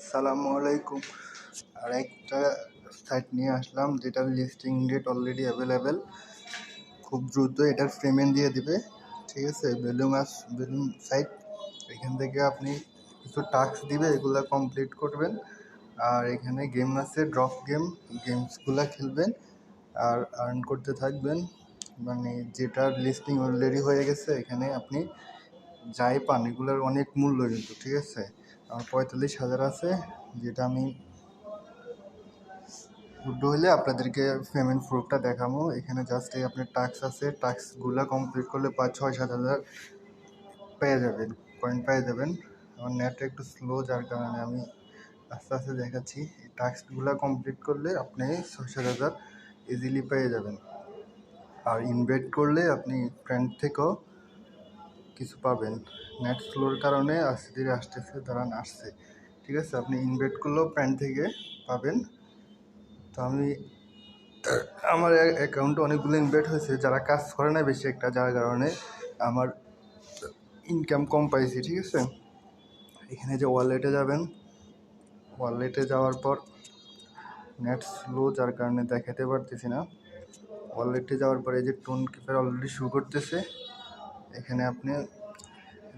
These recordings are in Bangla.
সালামু আলাইকুম। আর একটা সাইট নিয়ে আসলাম যেটার লিস্টিং ডেট অলরেডি অ্যাভেলেবেল। খুব দ্রুত এটার পেমেন্ট দিয়ে দিবে, ঠিক আছে। বেলুন সাইট, এখান থেকে আপনি কিছু টাস্ক দিবে, এগুলো কমপ্লিট করবেন। আর এখানে গেম আছে, ড্রপ গেমসগুলো খেলবেন আর আর্ন করতে থাকবেন। মানে যেটার লিস্টিং অলরেডি হয়ে গেছে, এখানে আপনি যাই পান এগুলোর অনেক মূল্য কিন্তু, ঠিক আছে। আমার 45,000 আছে, যেটা আমি উড্ডো হলে আপনাদেরকে পেমেন্ট প্রুফটা দেখাবো। এখানে জাস্ট এই আপনার টাস্ক আছে, টাস্কগুলো কমপ্লিট করলে 5-6-7 হাজার পেয়ে যাবেন, পয়েন্ট পেয়ে যাবেন। আমার নেটটা একটু স্লো, যার কারণে আমি আস্তে আস্তে দেখাচ্ছি। এই টাস্কগুলো কমপ্লিট করলে আপনি 6-7 হাজার ইজিলি পেয়ে যাবেন। আর ইনভেস্ট করলে আপনি ফ্রেন্ড থেকেও কিছু পাবেন। নেট স্লোর কারণে আস্তে ধীরে আসতেছে, দাঁড়ান আসছে, ঠিক আছে। আপনি ইনভেস্ট করলেও ফ্রেন্ড থেকে পাবেন। তো আমার অ্যাকাউন্টে অনেকগুলো ইনভেস্ট হয়েছে, যারা কাজ করে না বেশি একটা, যার কারণে আমার ইনকাম কম পাইছি, ঠিক আছে। এখানে যে ওয়ালেটে যাবেন, ওয়ালেটে যাওয়ার পর নেট স্লো, যার কারণে দেখাতে পারতেছি না। ওয়ালেটে যাওয়ার পরে এই যে টোন কিপার অলরেডি শো করতেছে। এখানে আপনি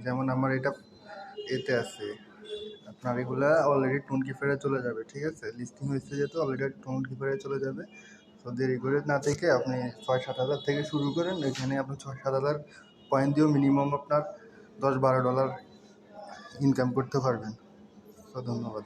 যেমন আমার এটা এতে আছে, আপনার এগুলা অলরেডি টোন কিপারে চলে যাবে, ঠিক আছে। লিস্টিং হয়েছে যেহেতু অলরেডি টোন কিপারে চলে যাবে। তো দেরি করে না থেকে আপনি 6-7 হাজার থেকে শুরু করেন। এখানে আপনি 6-7 হাজার পয়েন্ট দিয়েও মিনিমাম আপনার $10-12 ইনকাম করতে পারবেন। তো ধন্যবাদ।